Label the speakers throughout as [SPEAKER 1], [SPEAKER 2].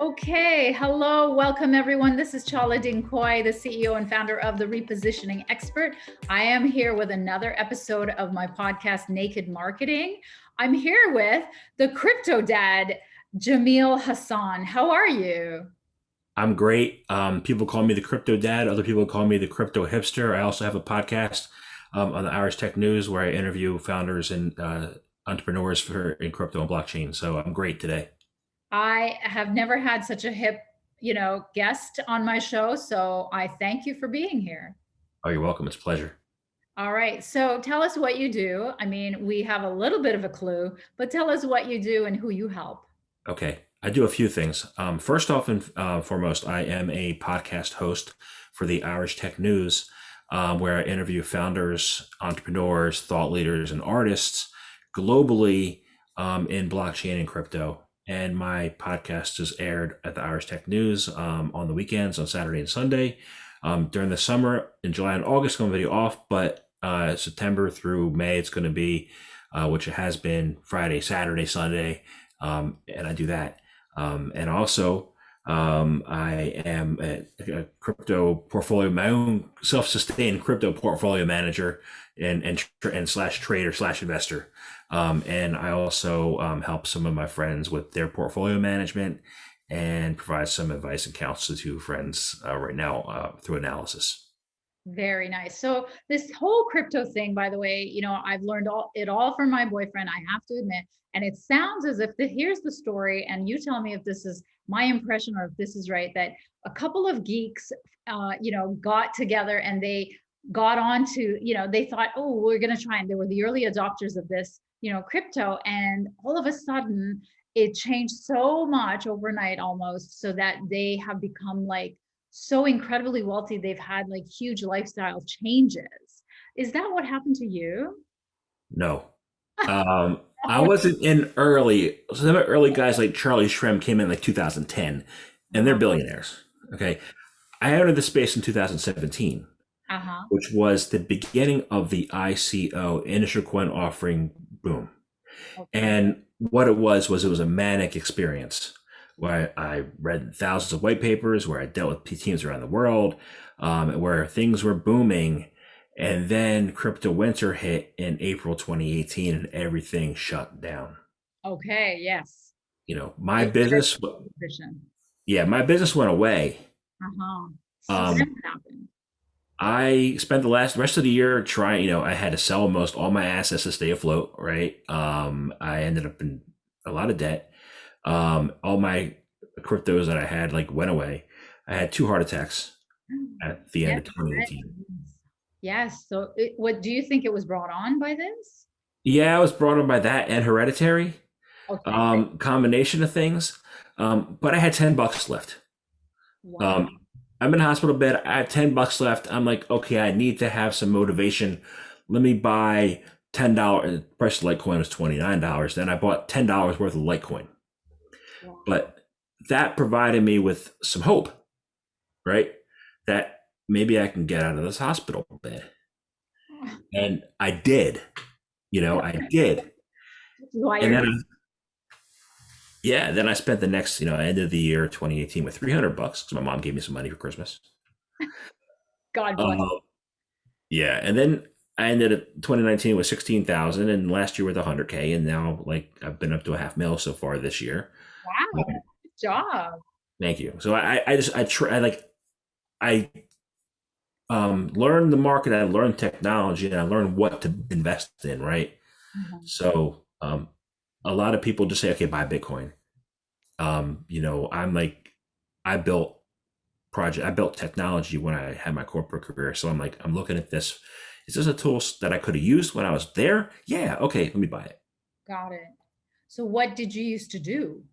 [SPEAKER 1] Okay, hello, welcome everyone. This is Chala Dincoy, the CEO and founder of The Repositioning Expert. I am here with another episode of my podcast, Naked Marketing. I'm here with the crypto dad, Jamil Hasan. How are you?
[SPEAKER 2] I'm great. People call me the crypto dad. Other people call me the crypto hipster. I also have a podcast on the Irish Tech News where I interview founders and entrepreneurs in crypto and blockchain. So I'm great today.
[SPEAKER 1] I have never had such a hip, guest on my show, so I thank you for being here.
[SPEAKER 2] Oh, you're welcome. It's a pleasure.
[SPEAKER 1] All right. So tell us what you do. I mean, we have a little bit of a clue, but tell us what you do and who you help.
[SPEAKER 2] Okay. I do a few things. First off and foremost, I am a podcast host for the Irish Tech News, where I interview founders, entrepreneurs, thought leaders, and artists globally in blockchain and crypto. And my podcast is aired at the Irish Tech News on the weekends, on Saturday and Sunday. During the summer, in July and August, going to be off, but September through May, it's going to be, which it has been, Friday, Saturday, Sunday, and I do that. And also, I am a crypto portfolio, my own self-sustained crypto portfolio manager and slash trader slash investor. And I also help some of my friends with their portfolio management and provide some advice and counsel to friends right now through analysis.
[SPEAKER 1] Very nice. So this whole crypto thing, by the way, I've learned it all from my boyfriend, I have to admit. And it sounds as if here's the story, and you tell me if this is my impression or if this is right, that a couple of geeks, got together and they got on to, they thought, oh, we're going to try. And they were the early adopters of this, crypto. And all of a sudden, it changed so much overnight almost, so that they have become like so incredibly wealthy. They've had like huge lifestyle changes. Is that what happened to you?
[SPEAKER 2] No. I wasn't in early. Some early guys like Charlie Shrem came in like 2010, and they're billionaires. Okay. I entered the space in 2017,
[SPEAKER 1] Uh-huh.
[SPEAKER 2] which was the beginning of the ICO, initial coin offering boom.
[SPEAKER 1] Okay.
[SPEAKER 2] And what it was it was a manic experience where I read thousands of white papers, where I dealt with teams around the world, where things were booming. And then crypto winter hit in April 2018 and everything shut down.
[SPEAKER 1] Okay. Yes.
[SPEAKER 2] My
[SPEAKER 1] It's very
[SPEAKER 2] business,
[SPEAKER 1] efficient.
[SPEAKER 2] yeah, my business went away.
[SPEAKER 1] Uh-huh. So then
[SPEAKER 2] Um,
[SPEAKER 1] what happened?
[SPEAKER 2] I spent the rest of the year trying, I had to sell most all my assets to stay afloat, right? I ended up in a lot of debt. All my cryptos that I had like went away. I had two heart attacks at the end
[SPEAKER 1] Yes.
[SPEAKER 2] of 2018.
[SPEAKER 1] Yes. So what do you think it was brought on by this?
[SPEAKER 2] Yeah, I was brought on by that and hereditary
[SPEAKER 1] Okay.
[SPEAKER 2] combination of things. But I had $10 left.
[SPEAKER 1] Wow.
[SPEAKER 2] Um, I'm in a hospital bed. I have $10 left. I'm like, okay, I need to have some motivation. Let me buy $10. The price of Litecoin was $29. Then I bought $10 worth of Litecoin.
[SPEAKER 1] Wow.
[SPEAKER 2] But that provided me with some hope, right? That maybe I can get out of this hospital bed. And I did, I did.
[SPEAKER 1] Why
[SPEAKER 2] And
[SPEAKER 1] you're
[SPEAKER 2] then, yeah, then I spent the next, end of the year 2018 with $300 because my mom gave me some money for Christmas.
[SPEAKER 1] God bless.
[SPEAKER 2] Uh, yeah. And then I ended at 2019 with 16,000 and last year with 100K. And now like I've been up to a half mil so far this year.
[SPEAKER 1] Wow.
[SPEAKER 2] Um,
[SPEAKER 1] Good job.
[SPEAKER 2] Thank you. So I try, I learned the market, I learned technology, and I learned what to invest in, right?
[SPEAKER 1] Mhm.
[SPEAKER 2] So a lot of people just say, okay, buy Bitcoin. I'm like, I built I built technology when I had my corporate career. So I'm looking at this. Is this a tool that I could have used when I was there? Yeah. Okay. Let me buy it.
[SPEAKER 1] Got it. So what did you used to do?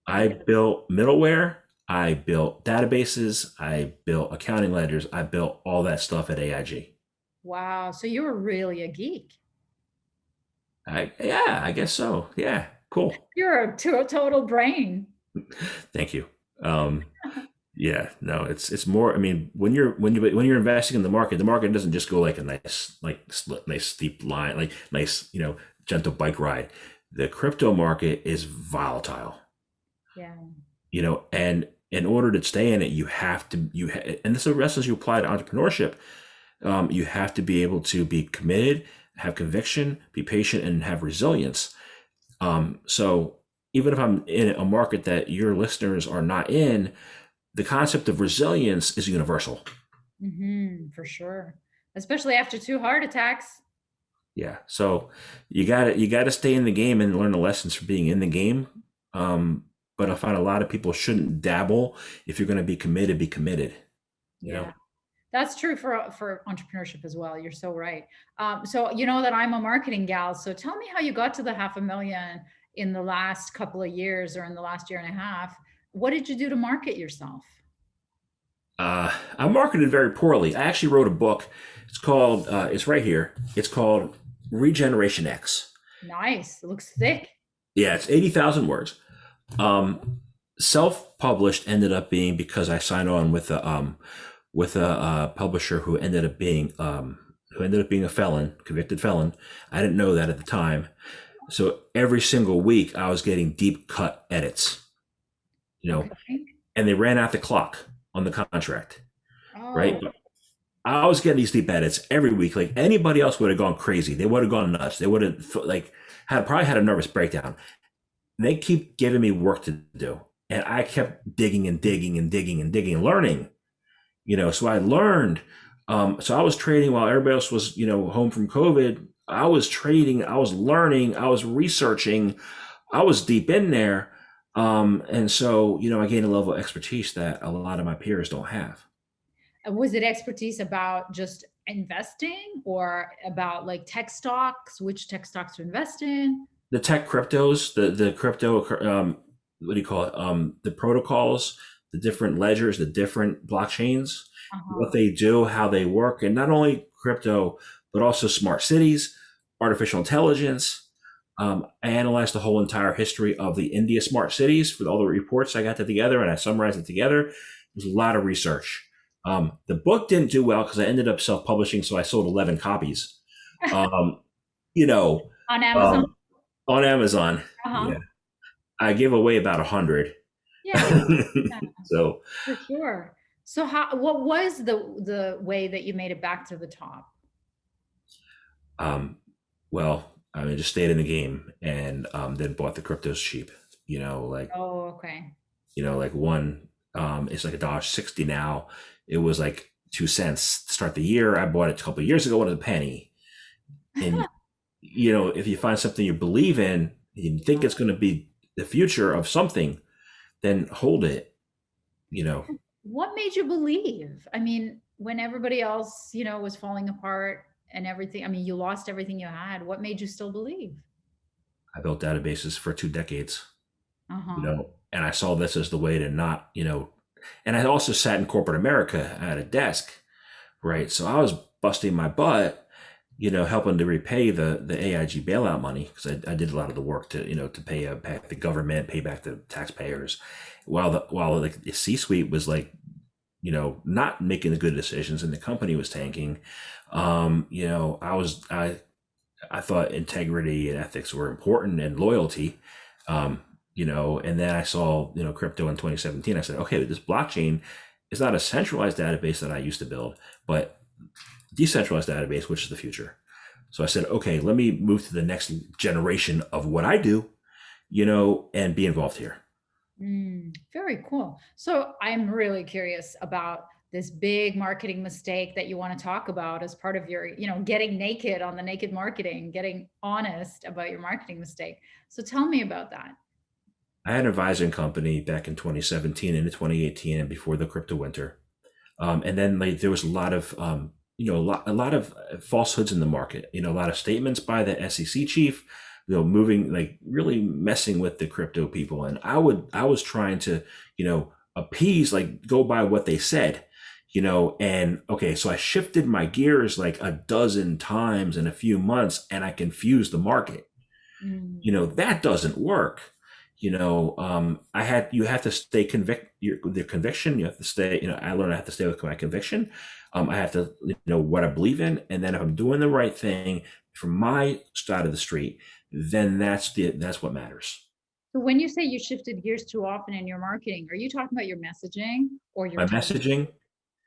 [SPEAKER 2] I built middleware. I built databases. I built accounting ledgers. I built all that stuff at AIG.
[SPEAKER 1] Wow. So you were really a geek.
[SPEAKER 2] Yeah, I guess so. Yeah. Cool.
[SPEAKER 1] You're a total brain.
[SPEAKER 2] Thank you. Um, Yeah, no, it's more. I mean, when you're investing in the market doesn't just go like a nice steep line, like nice, gentle bike ride. The crypto market is volatile.
[SPEAKER 1] Yeah.
[SPEAKER 2] and in order to stay in it, you have to, and this is a lessons you apply to entrepreneurship. You have to be able to be committed, have conviction, be patient, and have resilience. So even if I'm in a market that your listeners are not in, the concept of resilience is universal.
[SPEAKER 1] For sure. Especially after 2 heart attacks.
[SPEAKER 2] Yeah. So you gotta stay in the game and learn the lessons from being in the game. But I find a lot of people shouldn't dabble. If you're going to be committed, be committed. You know.
[SPEAKER 1] Yeah. That's true for entrepreneurship as well. You're so right. So you know that I'm a marketing gal. So tell me how you got to the 500,000 in the last couple of years or in the last year and a half. What did you do to market yourself?
[SPEAKER 2] I marketed very poorly. I actually wrote a book. It's called. It's right here. It's called Regeneration X.
[SPEAKER 1] Nice. It looks thick.
[SPEAKER 2] Yeah, it's 80,000 words. Self-published ended up being because I signed on with a publisher who ended up being a felon, convicted felon. I didn't know that at the time. So every single week I was getting deep cut edits,
[SPEAKER 1] Okay.
[SPEAKER 2] and they ran out the clock on the contract, right?
[SPEAKER 1] Oh,
[SPEAKER 2] But I was getting these deep edits every week. Like anybody else would have gone crazy. They would have gone nuts. They would have probably had a nervous breakdown. They keep giving me work to do. And I kept digging and digging and digging and digging and learning, so I learned. So I was trading while everybody else was, home from COVID. I was trading, I was learning, I was researching, I was deep in there. And so, I gained a level of expertise that a lot of my peers don't have.
[SPEAKER 1] was it expertise about just investing or about like tech stocks, which tech stocks to invest in?
[SPEAKER 2] The tech cryptos, the crypto, what do you call it? The protocols, the different ledgers, the different blockchains,
[SPEAKER 1] Uh-huh.
[SPEAKER 2] what they do, how they work, and not only crypto, but also smart cities, artificial intelligence. I analyzed the whole entire history of the India smart cities for all the reports. I got that together and I summarized it together. It was a lot of research. The book didn't do well because I ended up self-publishing, so I sold 11 copies. Um, you know,
[SPEAKER 1] On Amazon?
[SPEAKER 2] um, on Amazon.
[SPEAKER 1] Uh-huh.
[SPEAKER 2] Yeah, I give away about 100.
[SPEAKER 1] Yeah, yeah,
[SPEAKER 2] So,
[SPEAKER 1] for sure. So what was the way that you made it back to the top?
[SPEAKER 2] um, well, I mean, just stayed in the game and then bought the cryptos cheap. Like
[SPEAKER 1] Oh, okay.
[SPEAKER 2] like one, it's like $1.60 now. It was like 2 cents to start the year. I bought it a couple of years ago. It was a penny. And if you find something you believe in, you think it's going to be the future of something, then hold it. You know,
[SPEAKER 1] What made you believe? I mean, when everybody else, was falling apart and everything, I mean, you lost everything you had. What made you still believe?
[SPEAKER 2] I built databases for 2 decades.
[SPEAKER 1] Uh-huh.
[SPEAKER 2] And I saw this as the way to not, and I also sat in corporate America at a desk, right? So I was busting my butt, helping to repay the AIG bailout money because I did a lot of the work to, to pay back the government, pay back the taxpayers, while the C-suite was like, not making the good decisions and the company was tanking. I thought integrity and ethics were important and loyalty. And then I saw, crypto in 2017. I said, okay, this blockchain is not a centralized database that I used to build, but decentralized database, which is the future. So I said, okay, let me move to the next generation of what I do, and be involved here.
[SPEAKER 1] Very cool. So I'm really curious about this big marketing mistake that you want to talk about as part of your, getting naked on the naked marketing, getting honest about your marketing mistake. So tell me about that.
[SPEAKER 2] I had an advising company back in 2017 into 2018 and before the crypto winter. And then like there was a lot of a lot of falsehoods in the market. A lot of statements by the SEC chief, moving like really messing with the crypto people. And I was trying to appease, like go by what they said. And okay, so I shifted my gears like a dozen times in a few months, and I confused the market.
[SPEAKER 1] Mm.
[SPEAKER 2] That doesn't work. You have to stay the conviction. You have to stay, I learned I have to stay with my conviction. I have to know what I believe in. And then if I'm doing the right thing from my side of the street, then that's what matters.
[SPEAKER 1] So when you say you shifted gears too often in your marketing, are you talking about your messaging or your
[SPEAKER 2] My
[SPEAKER 1] target?
[SPEAKER 2] messaging,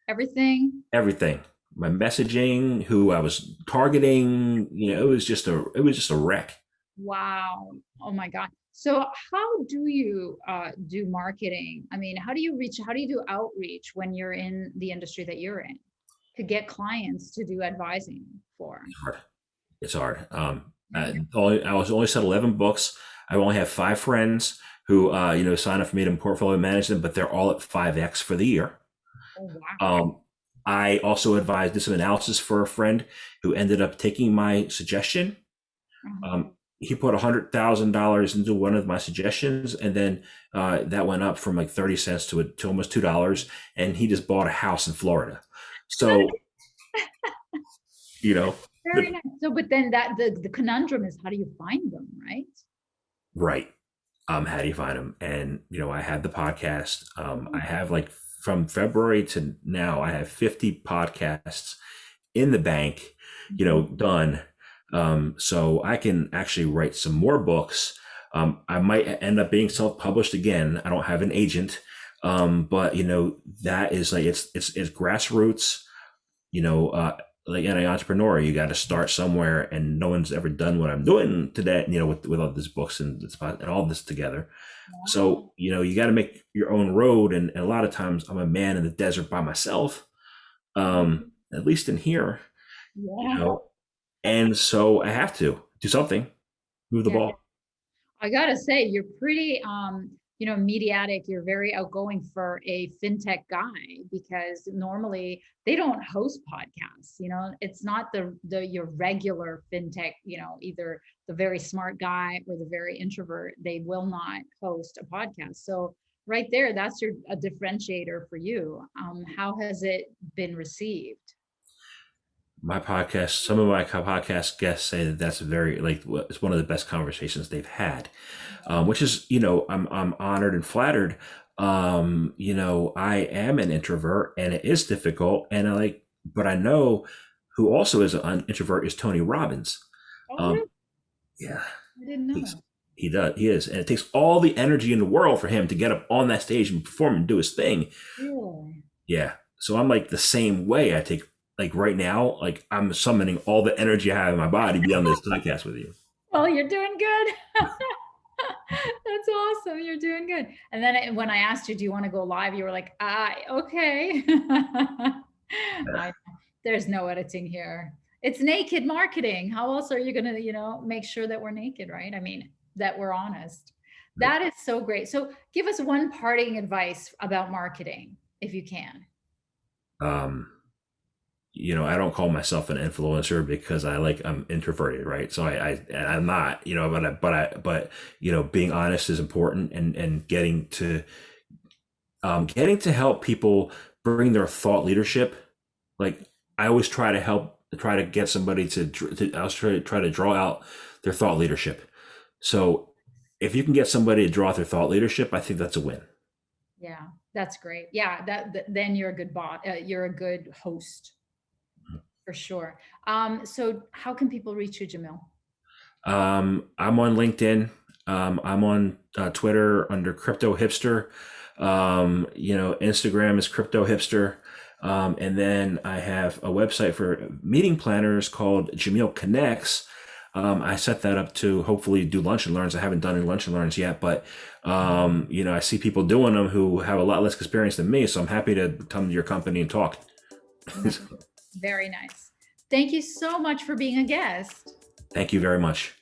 [SPEAKER 1] Everything?
[SPEAKER 2] everything, my messaging, who I was targeting, it was just a wreck.
[SPEAKER 1] Wow. Oh my God. So how do you do marketing? I mean, how do you do outreach when you're in the industry that you're in to get clients to do advising for?
[SPEAKER 2] It's hard. It's hard.
[SPEAKER 1] Yeah.
[SPEAKER 2] I was only set 11 books. I only have 5 friends who, sign up for me to portfolio manage them, but they're all at 5X for the year.
[SPEAKER 1] Oh, wow.
[SPEAKER 2] Um, I also did some analysis for a friend who ended up taking my suggestion.
[SPEAKER 1] Uh-huh.
[SPEAKER 2] Um, he put $100,000 into one of my suggestions, and then that went up from like 30 cents to almost $2, and he just bought a house in Florida. So, you know,
[SPEAKER 1] Very
[SPEAKER 2] the,
[SPEAKER 1] nice. So, but then the conundrum is how do you find them, right?
[SPEAKER 2] right. How do you find them? And I had the podcast. I have like from February to now, I have 50 podcasts in the bank,
[SPEAKER 1] Mhm.
[SPEAKER 2] done. So I can actually write some more books. I might end up being self-published again. I don't have an agent, but that is like it's grassroots. You know, uh, like any entrepreneur, you got to start somewhere, and no one's ever done what I'm doing today. With all these books and all this together.
[SPEAKER 1] Wow.
[SPEAKER 2] So you got to make your own road, and a lot of times I'm a man in the desert by myself. At least in here, you
[SPEAKER 1] Yeah.
[SPEAKER 2] know, and so I have to do something, move the
[SPEAKER 1] Yeah.
[SPEAKER 2] ball.
[SPEAKER 1] I gotta say, you're pretty, mediatic. You're very outgoing for a fintech guy because normally they don't host podcasts. It's not the your regular fintech. Either the very smart guy or the very introvert. They will not host a podcast. So right there, that's a differentiator for you. How has it been received?
[SPEAKER 2] Some of my podcast guests say that that's very like it's one of the best conversations they've had, which is I'm honored and flattered. I am an introvert, and it is difficult, and but I know who also is an introvert is Tony Robbins.
[SPEAKER 1] Oh, really?
[SPEAKER 2] Um, yeah,
[SPEAKER 1] I didn't
[SPEAKER 2] he's,
[SPEAKER 1] know.
[SPEAKER 2] he does. He is, and it takes all the energy in the world for him to get up on that stage and perform and do his thing.
[SPEAKER 1] Really?
[SPEAKER 2] Yeah. So I'm like the same way. I take like right now, like I'm summoning all the energy I have in my body to be on this podcast with you.
[SPEAKER 1] Well, you're doing good. That's awesome. You're doing good. And then when I asked you, do you want to go live? You were like, okay. I, there's no editing here. It's naked marketing. How else are you going to, make sure that we're naked, right? I mean, that we're honest.
[SPEAKER 2] Right.
[SPEAKER 1] That is so great. So give us one parting advice about marketing, if you can.
[SPEAKER 2] Um, I don't call myself an influencer because I'm introverted, right? So I'm not, being honest is important, and getting to help people bring their thought leadership. Like I always try to get somebody I was try to draw out their thought leadership. So if you can get somebody to draw out their thought leadership, I think that's a win.
[SPEAKER 1] Yeah, that's great. Yeah, then you're a good bot. You're a good host for sure. So how can people reach you, Jamil?
[SPEAKER 2] I'm on LinkedIn. I'm on Twitter under Crypto Hipster. Instagram is Crypto Hipster. And then I have a website for meeting planners called Jamil Connects. I set that up to hopefully do lunch and learns. I haven't done any lunch and learns yet, but I see people doing them who have a lot less experience than me. So I'm happy to come to your company and talk.
[SPEAKER 1] Nice. Very nice. Thank you so much for being a guest.
[SPEAKER 2] Thank you very much.